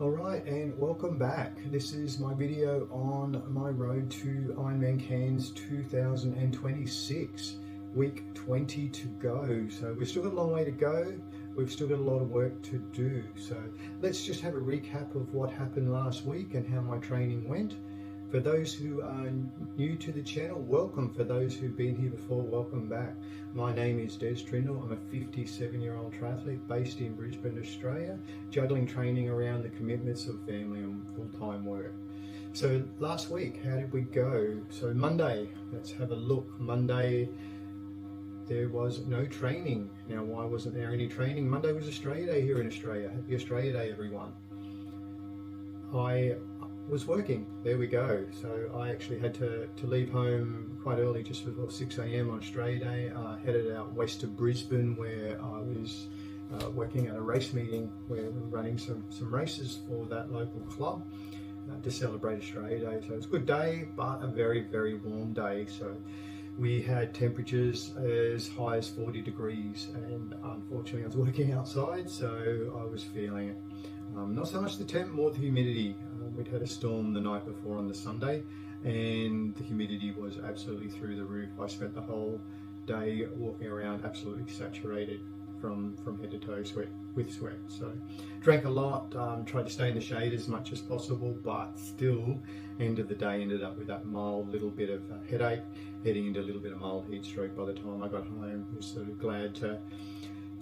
Alright, and welcome back. This is my video on my road to IRONMAN Cairns 2026. Week 20 to go. So we've still got a long way to go. We've still got a lot of work to do. So let's just have a recap of what happened last week and how my training went. For those who are new to the channel, welcome. For those who've been here before, welcome back. My name is Des Trindle. I'm a 57-year-old triathlete based in Brisbane, Australia, juggling training around the commitments of family and full-time work. So last week, how did we go? So Monday, let's have a look. Monday, there was no training. Now, why wasn't there any training? Monday was Australia Day here in Australia. Happy Australia Day, everyone. I was working. There we go. So I actually had to leave home quite early, just before 6 a.m. on Australia Day. Headed out west of Brisbane, where I was working at a race meeting where we're running some races for that local club to celebrate Australia Day. So it was a good day, but a very, very warm day. So we had temperatures as high as 40 degrees, and unfortunately I was working outside, so I was feeling it. Not so much the temp, more the humidity. We'd had a storm the night before on the Sunday, and the humidity was absolutely through the roof. I spent the whole day walking around absolutely saturated from head to toe with sweat. So drank a lot, tried to stay in the shade as much as possible, but still, end of the day, ended up with that mild little bit of headache, heading into a little bit of mild heat stroke by the time I got home. I was sort of glad to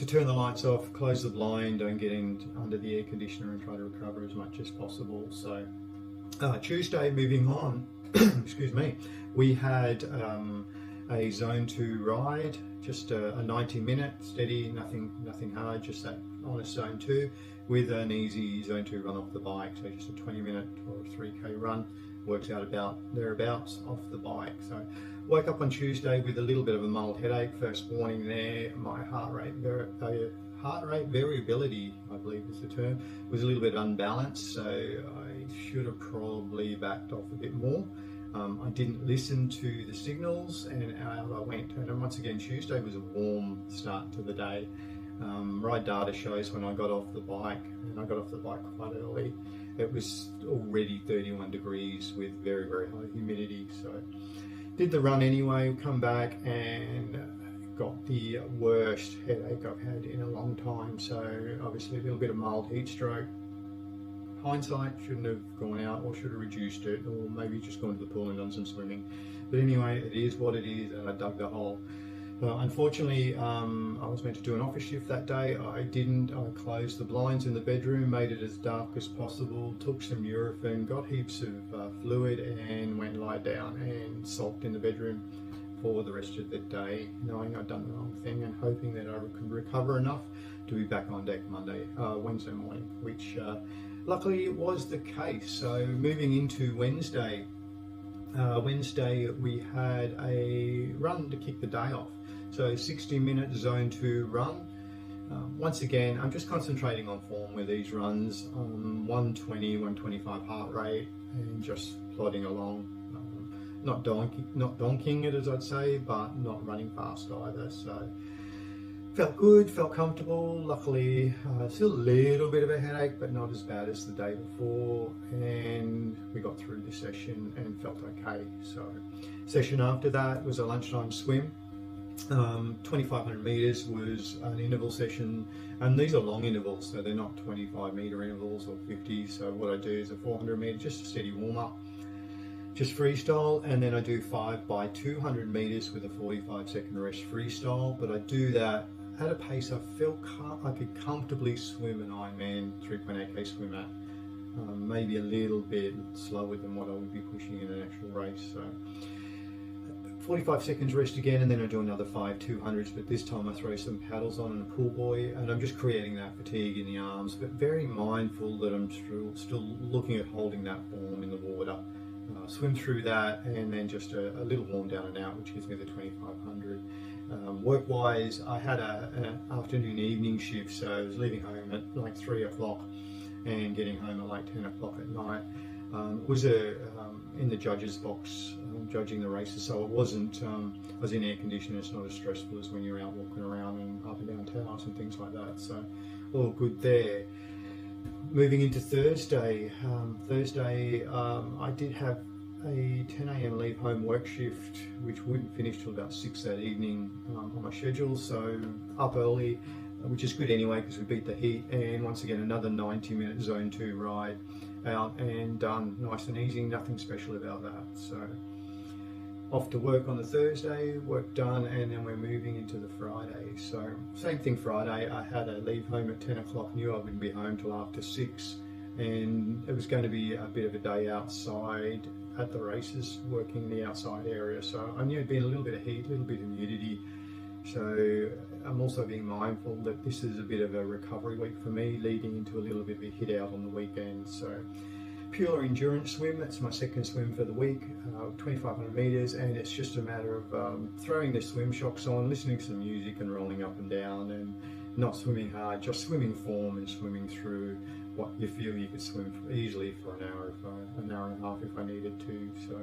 turn the lights off, close the blind, don't get in under the air conditioner, and try to recover as much as possible. So Tuesday, moving on, excuse me, we had a zone 2 ride, just a 90-minute steady, nothing hard, just that honest zone 2 with an easy zone 2 run off the bike. So just a 20-minute or a 3k run, works out about thereabouts off the bike. So woke up on Tuesday with a little bit of a mild headache. First warning there. My heart rate variability, I believe is the term, was a little bit unbalanced, so I should have probably backed off a bit more. I didn't listen to the signals, and out I went. And once again, Tuesday was a warm start to the day. Ride data shows when I got off the bike, and I got off the bike quite early, it was already 31 degrees with very, very high humidity. So did the run anyway, come back and got the worst headache I've had in a long time. So obviously a little bit of mild heat stroke. Hindsight, shouldn't have gone out, or should have reduced it, or maybe just gone to the pool and done some swimming. But anyway, it is what it is, and I dug the hole. Unfortunately, I was meant to do an office shift that day. I didn't. I closed the blinds in the bedroom, made it as dark as possible, took some Nurofen, got heaps of fluid, and went lie down and sulked in the bedroom for the rest of the day, knowing I'd done the wrong thing and hoping that I could recover enough to be back on deck Wednesday morning, which luckily was the case. So moving into Wednesday, we had a run to kick the day off. So 60-minute zone 2 run. Once again, I'm just concentrating on form with these runs, 120, 125 heart rate, and just plodding along. Not donking it, as I'd say, but not running fast either. So felt good, felt comfortable. Luckily, still a little bit of a headache, but not as bad as the day before. And we got through the session and felt okay. So session after that was a lunchtime swim. 2,500 meters was an interval session, and these are long intervals, so they're not 25-meter intervals or 50. So what I do is a 400 meter, just a steady warm up, just freestyle, and then I do 5 by 200 meters with a 45-second rest freestyle. But I do that at a pace I felt I could comfortably swim an Ironman 3.8k swim at, maybe a little bit slower than what I would be pushing in an actual race. So 45 seconds rest again, and then I do another 5 200s, but this time I throw some paddles on and a pool buoy, and I'm just creating that fatigue in the arms, but very mindful that I'm still looking at holding that form in the water. Swim through that, and then just a little warm down and out, which gives me the 2,500. Work-wise, I had an afternoon evening shift, so I was leaving home at like 3 o'clock and getting home at like 10 o'clock at night. It was in the judges box, judging the races, so it wasn't, I was in air conditioning. It's not as stressful as when you're out walking around and up and down towers and things like that, so all good there. Moving into Thursday. I did have a 10 a.m. leave home work shift, which wouldn't finish till about 6 that evening on my schedule. So up early, which is good anyway because we beat the heat. And once again, another 90-minute zone 2 ride out and done, nice and easy. Nothing special about that. So off to work on the Thursday, work done, and then we're moving into the Friday. So same thing Friday, I had a leave home at 10 o'clock, knew I wouldn't be home till after 6, and it was going to be a bit of a day outside at the races, working in the outside area. So I knew it'd been a little bit of heat, a little bit of humidity. So I'm also being mindful that this is a bit of a recovery week for me, leading into a little bit of a hit out on the weekend. So pure endurance swim, that's my second swim for the week, 2,500 meters, and it's just a matter of throwing the swim shocks on, listening to some music and rolling up and down, and not swimming hard, just swimming form and swimming through what you feel you could swim easily for an hour and a half if I needed to. So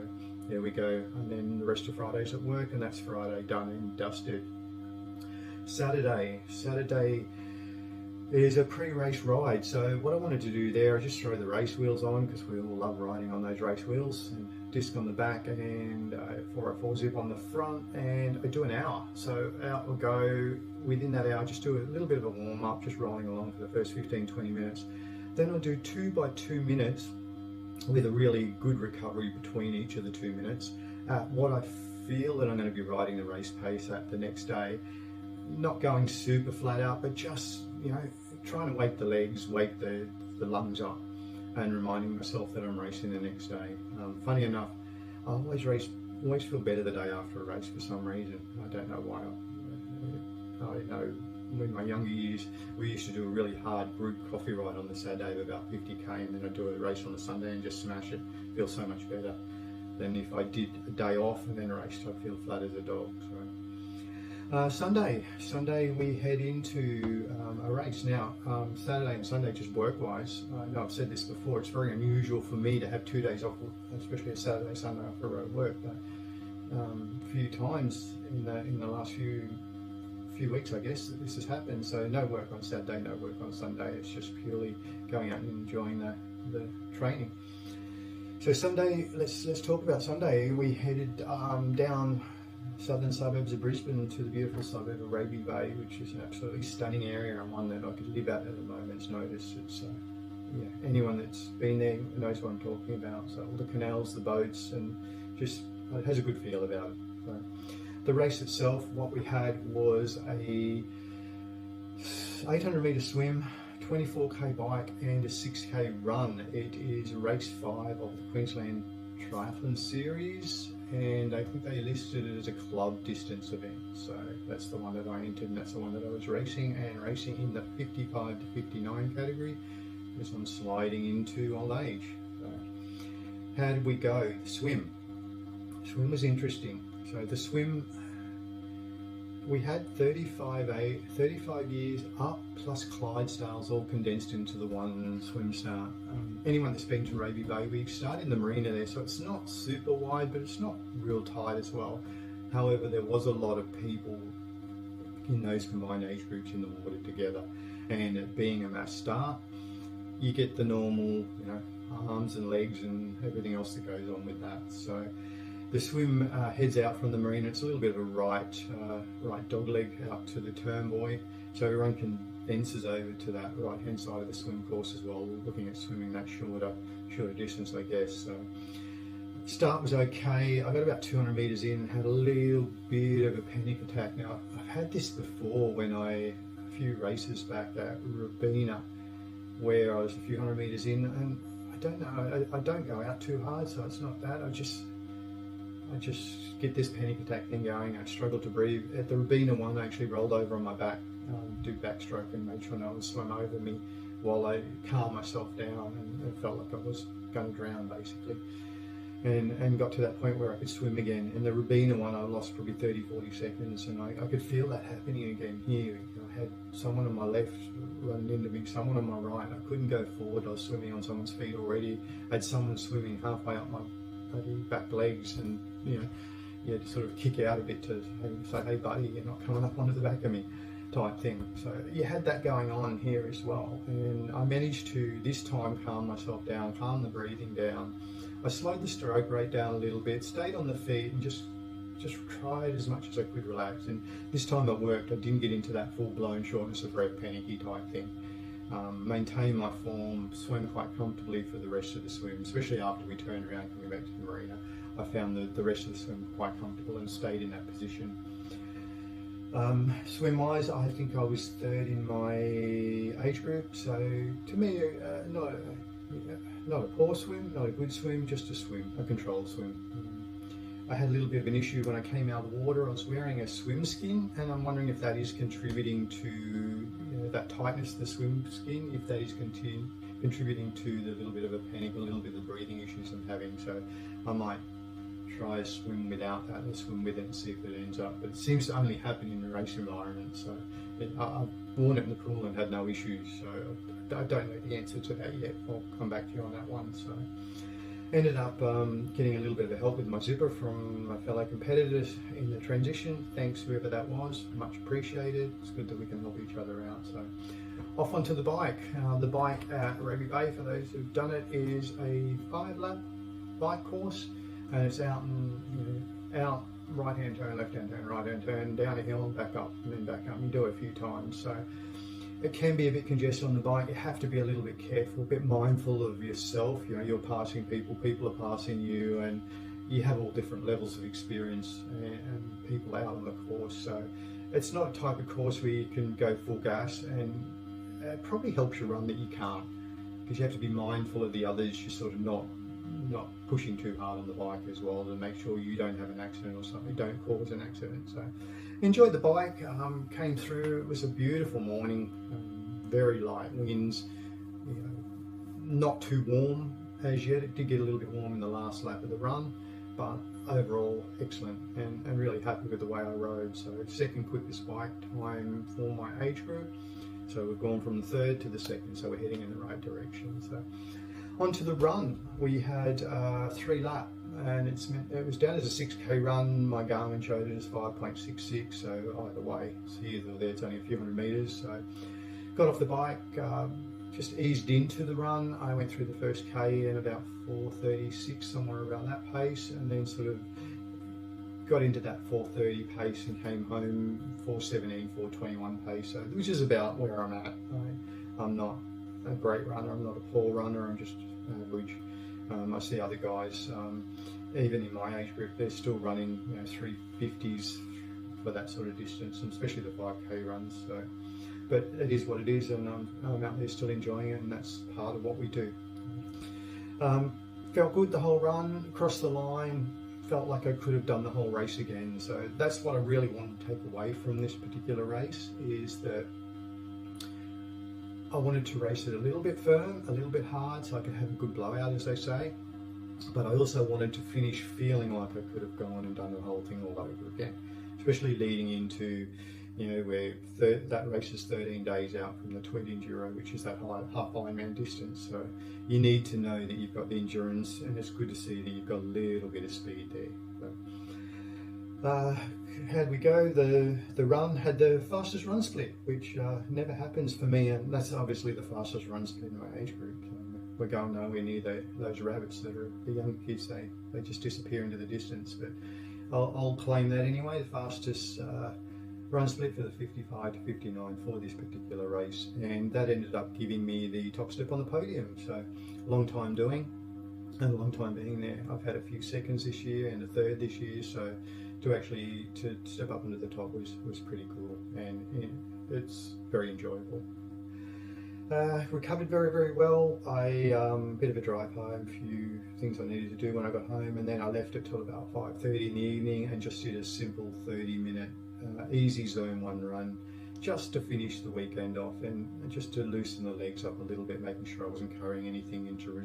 there we go. And then the rest of Friday's at work, and that's Friday done and dusted. Saturday is a pre-race ride. So what I wanted to do there, I just throw the race wheels on because we all love riding on those race wheels, and disc on the back and 404 zip on the front, and I do an hour. So out we'll go. Within that hour, just do a little bit of a warm up, just rolling along for the first 15-20 minutes. Then I'll do 2 by 2 minutes with a really good recovery between each of the 2 minutes at what I feel that I'm going to be riding the race pace at the next day. Not going super flat out, but just, trying to wake the legs, wake the lungs up, and reminding myself that I'm racing the next day. Funny enough, I always feel better the day after a race for some reason. I don't know why. I know in my younger years, we used to do a really hard group coffee ride on the Saturday of about 50k, and then I'd do a race on the Sunday and just smash it. Feel so much better than if I did a day off and then raced. I'd feel flat as a dog. So Sunday we head into a race. Now Saturday and Sunday, just work-wise, I know I've said this before, it's very unusual for me to have 2 days off, especially a Saturday, Sunday after road work, but a few times in the last few weeks, I guess, that this has happened. So no work on Saturday, no work on Sunday. It's just purely going out and enjoying the training. So Sunday, let's talk about Sunday. We headed down southern suburbs of Brisbane to the beautiful suburb of Raby Bay, which is an absolutely stunning area and one that I could live at a moment's notice. It's anyone that's been there knows what I'm talking about. So all the canals, the boats, and just it has a good feel about it. So the race itself, what we had was a 800 metre swim, 24k bike, and a 6k run. It is race 5 of the Queensland Triathlon Series, and I think they listed it as a club distance event. So that's the one that I entered, and that's the one that I was racing, and racing in the 55 to 59 category, as I'm sliding into old age. So how did we go? Swim was interesting. So the swim, we had 35 years up plus Clydesdales all condensed into the one swim start. Anyone that's been to Raby Bay, we start in the marina there, so it's not super wide, but it's not real tight as well. However, there was a lot of people in those combined age groups in the water together, and it being a mass start, you get the normal, arms and legs and everything else that goes on with that. So the swim heads out from the marina. It's a little bit of a right dogleg out to the turn buoy, so everyone condenses over to that right hand side of the swim course as well. We're looking at swimming that shorter distance, I guess. So start was okay. I got about 200 meters in, had a little bit of a panic attack. Now I've had this before when a few races back at Rabina, where I was a few hundred meters in, and I don't know, I don't go out too hard, so it's not that. I just get this panic attack thing going. I struggle to breathe. At the Rabina one, I actually rolled over on my back, do backstroke, and made sure no one swam over me while I calmed myself down, and it felt like I was going to drown basically. And got to that point where I could swim again. In the Rabina one, I lost probably 30-40 seconds, and I could feel that happening again here. I had someone on my left running into me, someone on my right. I couldn't go forward. I was swimming on someone's feet already. I had someone swimming halfway up my back legs, and you had to sort of kick out a bit to say, hey buddy, you're not coming up onto the back of me. type thing. So you had that going on here as well, and I managed to this time calm myself down, calm the breathing down. I slowed the stroke rate down a little bit, stayed on the feet, and just tried as much as I could relax. And this time it worked. I didn't get into that full-blown shortness of breath, panicky type thing. Maintained my form, swam quite comfortably for the rest of the swim, especially after we turned around coming back to the marina. I found the rest of the swim quite comfortable and stayed in that position. Swim-wise, I think I was third in my age group, so to me, not a poor swim, not a good swim, just a swim, a controlled swim. I had a little bit of an issue when I came out of the water. I was wearing a swim skin, and I'm wondering if that is contributing to that tightness of the swim skin, if that is contributing to the little bit of a panic, a little bit of the breathing issues I'm having. So I might try a swim without that, or swim with it and see if it ends up. But it seems to only happen in the race environment. So I've worn it in the pool and had no issues. So I don't know the answer to that yet. I'll come back to you on that one. So ended up getting a little bit of help with my zipper from my fellow competitors in the transition. Thanks whoever that was, much appreciated. It's good that we can help each other out. So off onto the bike. The bike at Raby Bay, for those who've done it, is a 5-lap bike course, and it's out right hand turn, left hand turn, right hand turn, down a hill, back up, and then back up. You do it a few times. So it can be a bit congested on the bike. You have to be a little bit careful, a bit mindful of yourself. You're passing people, people are passing you, and you have all different levels of experience and people out on the course. So it's not a type of course where you can go full gas, and it probably helps you run that you can't, because you have to be mindful of the others. You're sort of not pushing too hard on the bike as well, to make sure you don't have an accident or something, don't cause an accident. So enjoyed the bike, came through. It was a beautiful morning, very light winds, not too warm as yet. It did get a little bit warm in the last lap of the run, but overall excellent, and really happy with the way I rode. So second quickest bike time for my age group. So we've gone from the third to the second, so we're heading in the right direction. So onto the run, we had 3-lap, and it was down as a 6k run. My Garmin showed it as 5.66, so either way, it's here or there, it's only a few hundred meters. So got off the bike, just eased into the run. I went through the first k in about 4:36, somewhere around that pace, and then sort of got into that 4:30 pace and came home 4:17, 4:21 pace, so, which is about where I'm at. I'm not a great runner, I'm not a poor runner, I'm just average. I see other guys, even in my age group, they're still running 350s for that sort of distance, and especially the 5k runs. So, but it is what it is, and I'm out there still enjoying it, and that's part of what we do. Felt good the whole run, across the line, felt like I could have done the whole race again. So that's what I really want to take away from this particular race, is that I wanted to race it a little bit firm, a little bit hard, so I could have a good blowout, as they say. But I also wanted to finish feeling like I could have gone and done the whole thing all over again, especially leading into, where that race is 13 days out from the 20 Enduro, which is that half Ironman distance. So you need to know that you've got the endurance, and it's good to see that you've got a little bit of speed there. So, how'd we go? The run had the fastest run split, which never happens for me, and that's obviously the fastest run split in my age group. We're going nowhere near those rabbits that are the young kids. They just disappear into the distance, but I'll claim that anyway, the fastest run split for the 55 to 59 for this particular race, and that ended up giving me the top step on the podium. So long time doing and a long time being there. I've had a few seconds this year and a third this year, so to step up into the top was pretty cool, and it's very enjoyable. Recovered very, very well. Bit of a drive home, a few things I needed to do when I got home, and then I left it till about 5:30 in the evening and just did a simple 30-minute easy zone 1 run, just to finish the weekend off, and just to loosen the legs up a little bit, making sure I wasn't carrying anything into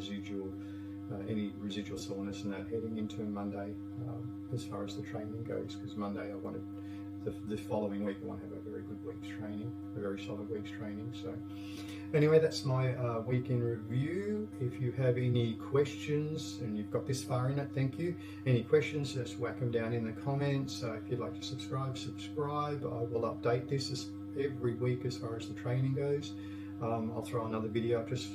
any residual soreness and that heading into Monday, as far as the training goes, because Monday I wanted, the following week I want to have a very good week's training, a very solid week's training. So anyway, that's my week in review. If you have any questions, and you've got this far in it, thank you. Any questions, just whack them down in the comments. If you'd like to subscribe. I will update this every week as far as the training goes. I'll throw another video up just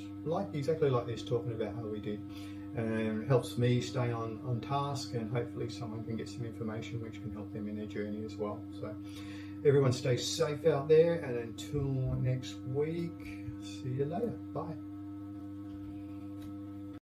exactly like this, talking about how we did. And it helps me stay on task, and hopefully someone can get some information which can help them in their journey as well. So everyone stay safe out there, and until next week, see you later. Bye.